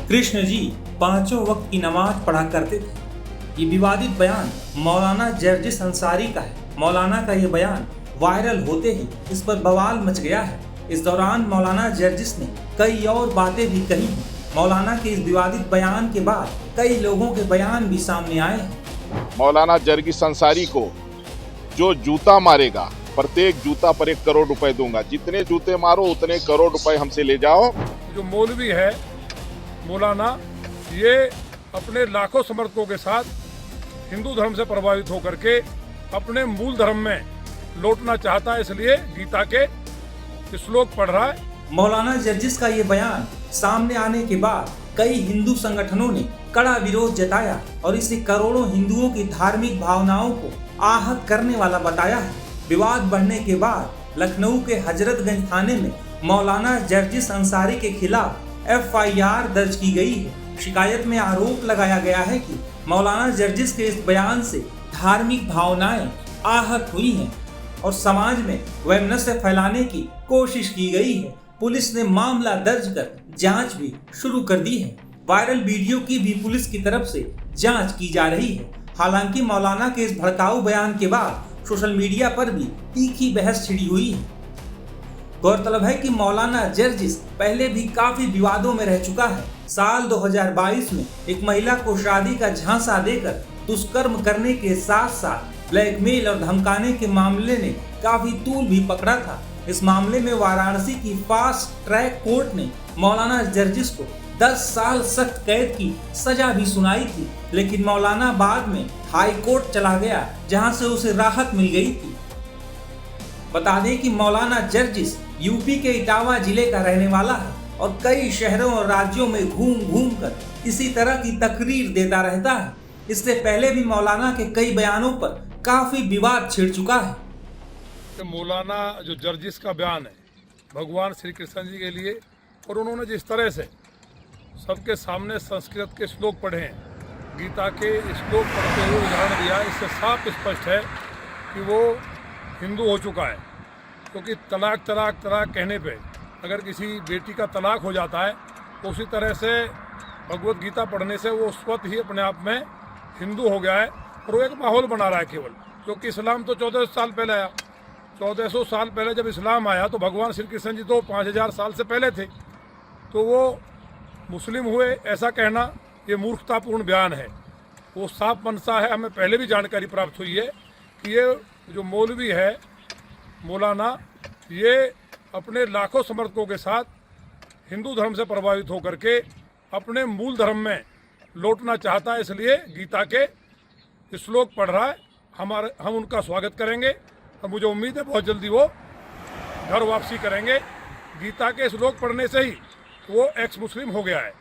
कृष्ण जी पांचों वक्त की नमाज पढ़ा करते थे। ये विवादित बयान मौलाना जर्जिस अंसारी का है। मौलाना का ये बयान वायरल होते ही इस पर बवाल मच गया है। इस दौरान मौलाना जर्जिस ने कई और बातें भी कही हैं। मौलाना के इस विवादित बयान के बाद कई लोगों के बयान भी सामने आए हैं। मौलाना जर्जिस अंसारी को जो जूता मारेगा, प्रत्येक जूता पर 1 करोड़ रुपए दूंगा। जितने जूते मारो उतने करोड़ रुपए हमसे ले जाओ। जो मौलवी है मौलाना, ये अपने लाखों समर्थकों के साथ हिंदू धर्म से प्रभावित होकर के अपने मूल धर्म में लौटना चाहता है, इसलिए गीता के श्लोक पढ़ रहा है। मौलाना जर्जिस का ये बयान सामने आने के बाद कई हिंदू संगठनों ने कड़ा विरोध जताया और इसे करोड़ों हिंदुओं की धार्मिक भावनाओं को आहत करने वाला बताया है। विवाद बढ़ने के बाद लखनऊ के हजरतगंज थाने में मौलाना जर्जिस अंसारी के खिलाफ FIR दर्ज की गई है। शिकायत में आरोप लगाया गया है कि मौलाना जर्जिस के इस बयान से धार्मिक भावनाएं आहत हुई हैं और समाज में वैमनस्य फैलाने की कोशिश की गई है। पुलिस ने मामला दर्ज कर जांच भी शुरू कर दी है। वायरल वीडियो की भी पुलिस की तरफ से जांच की जा रही है। हालांकि मौलाना के इस भड़काऊ बयान के बाद सोशल मीडिया पर भी तीखी बहस छिड़ी हुई है। गौरतलब है कि मौलाना जर्जिस पहले भी काफी विवादों में रह चुका है। साल 2022 में एक महिला को शादी का झांसा देकर दुष्कर्म करने के साथ साथ ब्लैकमेल और धमकाने के मामले ने काफी तूल भी पकड़ा था। इस मामले में वाराणसी की फास्ट ट्रैक कोर्ट ने मौलाना जर्जिस को 10 साल सख्त कैद की सजा भी सुनाई थी, लेकिन मौलाना बाद में हाई कोर्ट चला गया, जहां से उसे राहत मिल गई थी। बता दें कि मौलाना जर्जिस यूपी के इटावा जिले का रहने वाला है और कई शहरों और राज्यों में घूम घूम कर इसी तरह की तकरीर देता रहता है। इससे पहले भी मौलाना के कई बयानों पर काफी विवाद छिड़ चुका है। तो मौलाना जो जर्जिस का बयान है भगवान श्री कृष्ण जी के लिए, और उन्होंने जिस तरह से सबके सामने संस्कृत के श्लोक पढ़े हैं, गीता के श्लोक पढ़ते हुए उदाहरण दिया, इससे साफ स्पष्ट है कि वो हिंदू हो चुका है। क्योंकि तलाक तलाक तलाक कहने पे अगर किसी बेटी का तलाक हो जाता है तो उसी तरह से भगवत गीता पढ़ने से वो स्वतः ही अपने आप में हिंदू हो गया है और वो एक माहौल बना रहा है केवल। क्योंकि इस्लाम तो 1400 साल पहले आया। 1400 साल पहले जब इस्लाम आया तो भगवान श्री कृष्ण जी तो 5000 साल से पहले थे, तो वो मुस्लिम हुए, ऐसा कहना ये मूर्खतापूर्ण बयान है। वो साफ मनसा है, हमें पहले भी जानकारी प्राप्त हुई है कि ये जो मौलवी है मौलाना, ये अपने लाखों समर्थकों के साथ हिंदू धर्म से प्रभावित होकर के अपने मूल धर्म में लौटना चाहता है, इसलिए गीता के श्लोक पढ़ रहा है। हम उनका स्वागत करेंगे और मुझे उम्मीद है बहुत जल्दी वो घर वापसी करेंगे। गीता के श्लोक पढ़ने से ही वो एक्स मुस्लिम हो गया है।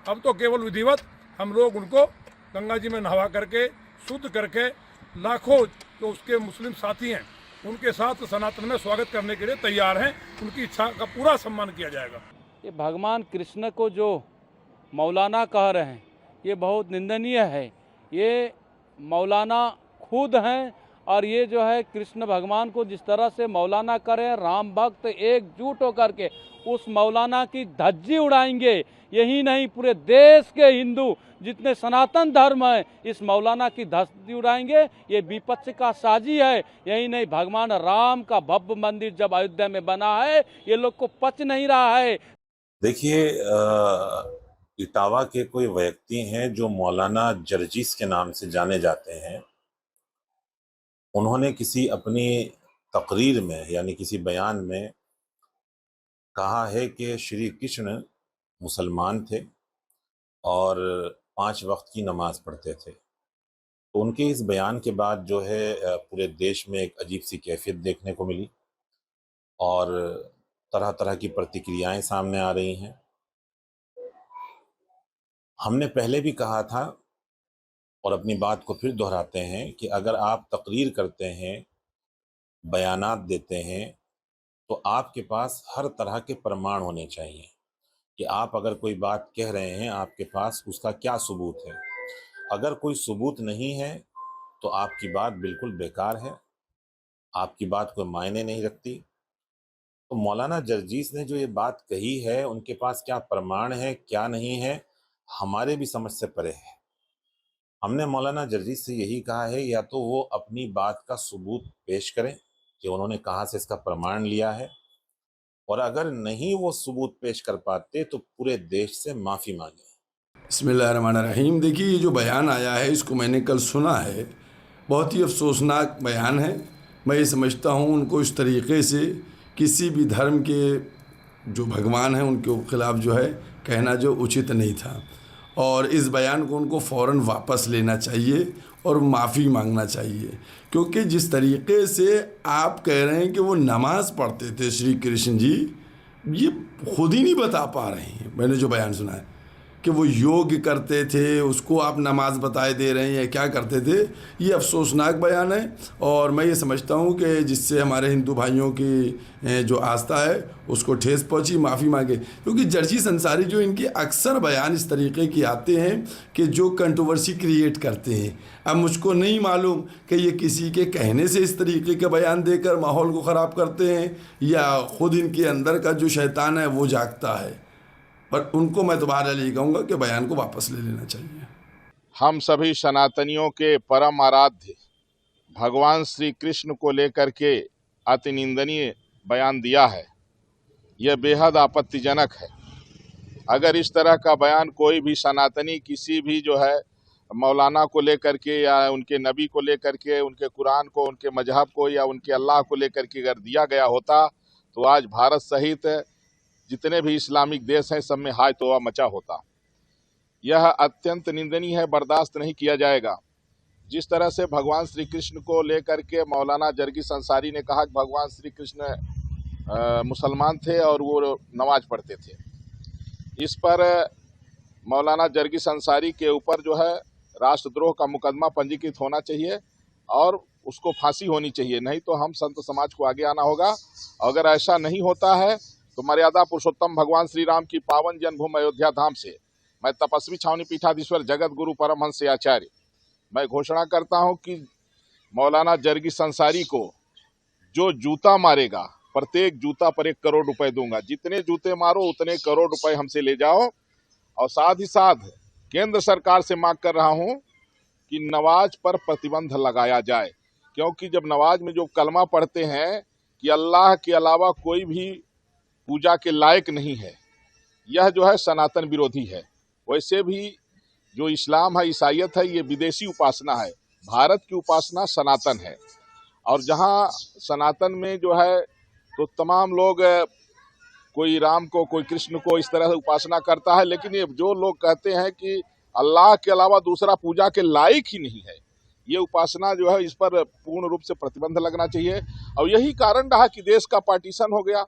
अब तो केवल विधिवत हम लोग उनको गंगा जी में नहवा करके शुद्ध करके लाखों जो उसके मुस्लिम साथी हैं उनके साथ सनातन में स्वागत करने के लिए तैयार हैं। उनकी इच्छा का पूरा सम्मान किया जाएगा। ये भगवान कृष्ण को जो मौलाना कह रहे हैं ये बहुत निंदनीय है। ये मौलाना खुद हैं और ये जो है कृष्ण भगवान को जिस तरह से मौलाना करें, राम भक्त एकजुट होकर के उस मौलाना की धज्जी उड़ाएंगे। यही नहीं, पूरे देश के हिंदू जितने सनातन धर्म है इस मौलाना की धज्जी उड़ाएंगे। ये विपक्ष का साजी है। यही नहीं, भगवान राम का भव्य मंदिर जब अयोध्या में बना है ये लोग को पच नहीं रहा है। देखिए, इटावा के कोई व्यक्ति हैं जो मौलाना जर्जिस के नाम से जाने जाते हैं। उन्होंने किसी अपनी तकरीर में यानी किसी बयान में कहा है कि श्री कृष्ण मुसलमान थे और 5 वक्त की नमाज पढ़ते थे। तो उनके इस बयान के बाद जो है पूरे देश में एक अजीब सी कैफियत देखने को मिली और तरह तरह की प्रतिक्रियाएं सामने आ रही हैं। हमने पहले भी कहा था और अपनी बात को फिर दोहराते हैं कि अगर आप तकरीर करते हैं, बयानात देते हैं, तो आपके पास हर तरह के प्रमाण होने चाहिए कि आप अगर कोई बात कह रहे हैं आपके पास उसका क्या सबूत है। अगर कोई सबूत नहीं है तो आपकी बात बिल्कुल बेकार है, आपकी बात कोई मायने नहीं रखती। तो मौलाना जर्जिस ने जो ये बात कही है उनके पास क्या प्रमाण है क्या नहीं है, हमारे भी समझ से परे है। हमने मौलाना जर्जी से यही कहा है, या तो वो अपनी बात का सबूत पेश करें कि उन्होंने कहाँ से इसका प्रमाण लिया है, और अगर नहीं वो सबूत पेश कर पाते तो पूरे देश से माफ़ी मांगे। बिस्मिल्लाहिर्रहमानिर्रहीम। देखिए, ये जो बयान आया है इसको मैंने कल सुना है। बहुत ही अफसोसनाक बयान है। मैं ये समझता हूँ उनको इस तरीके से किसी भी धर्म के जो भगवान हैं उनके खिलाफ जो है कहना जो उचित नहीं था, और इस बयान को उनको फ़ौरन वापस लेना चाहिए और माफ़ी मांगना चाहिए। क्योंकि जिस तरीके से आप कह रहे हैं कि वो नमाज़ पढ़ते थे श्री कृष्ण जी, ये खुद ही नहीं बता पा रहे हैं। मैंने जो बयान सुना है कि वो योग करते थे, उसको आप नमाज बताए दे रहे हैं या क्या करते थे, ये अफसोसनाक बयान है। और मैं ये समझता हूँ कि जिससे हमारे हिंदू भाइयों की जो आस्था है उसको ठेस पहुँची, माफ़ी मांगे। क्योंकि जर्जीस अंसारी जो इनके अक्सर बयान इस तरीके की आते हैं कि जो कंट्रोवर्सी क्रिएट करते हैं। अब मुझको नहीं मालूम कि ये किसी के कहने से इस तरीके के बयान देकर माहौल को ख़राब करते हैं या ख़ुद इनके अंदर का जो शैतान है वो जागता है, पर उनको मैं दोबारा यही कहूँगा कि बयान को वापस ले लेना चाहिए। हम सभी सनातनियों के परम आराध्य भगवान श्री कृष्ण को लेकर के अति निंदनीय बयान दिया है। यह बेहद आपत्तिजनक है। अगर इस तरह का बयान कोई भी सनातनी किसी भी जो है मौलाना को लेकर के या उनके नबी को लेकर के, उनके कुरान को, उनके मजहब को या उनके अल्लाह को लेकर के अगर दिया गया होता तो आज भारत सहित जितने भी इस्लामिक देश हैं सब में हाय तौबा मचा होता। यह अत्यंत निंदनीय है, बर्दाश्त नहीं किया जाएगा। जिस तरह से भगवान श्री कृष्ण को लेकर के मौलाना जरगिस अंसारी ने कहा कि भगवान श्री कृष्ण मुसलमान थे और वो नमाज पढ़ते थे, इस पर मौलाना जरगिस अंसारी के ऊपर जो है राष्ट्रद्रोह का मुकदमा पंजीकृत होना चाहिए और उसको फांसी होनी चाहिए। नहीं तो हम संत समाज को आगे आना होगा। अगर ऐसा नहीं होता है तो मर्यादा पुरुषोत्तम भगवान श्री राम की पावन जन्मभूमि अयोध्या धाम से मैं तपस्वी छावनी पीठाधीश्वर जगत गुरु परमहंस आचार्य मैं घोषणा करता हूं कि मौलाना जरगिस अंसारी को जो जूता मारेगा, प्रत्येक जूता पर 1 करोड़ रुपए दूंगा। जितने जूते मारो उतने करोड़ रुपए हमसे ले जाओ। और साथ ही साथ केंद्र सरकार से मांग कर रहा हूं कि नमाज पर प्रतिबंध लगाया जाए, क्योंकि जब नमाज में जो कलमा पढ़ते हैं कि अल्लाह के अलावा कोई भी पूजा के लायक नहीं है, यह जो है सनातन विरोधी है। वैसे भी जो इस्लाम है, ईसाईयत है, ये विदेशी उपासना है। भारत की उपासना सनातन है। और जहाँ सनातन में जो है तो तमाम लोग कोई राम को, कोई कृष्ण को इस तरह से उपासना करता है, लेकिन ये जो लोग कहते हैं कि अल्लाह के अलावा दूसरा पूजा के लायक ही नहीं है, ये उपासना जो है इस पर पूर्ण रूप से प्रतिबंध लगना चाहिए। और यही कारण रहा कि देश का पार्टीशन हो गया।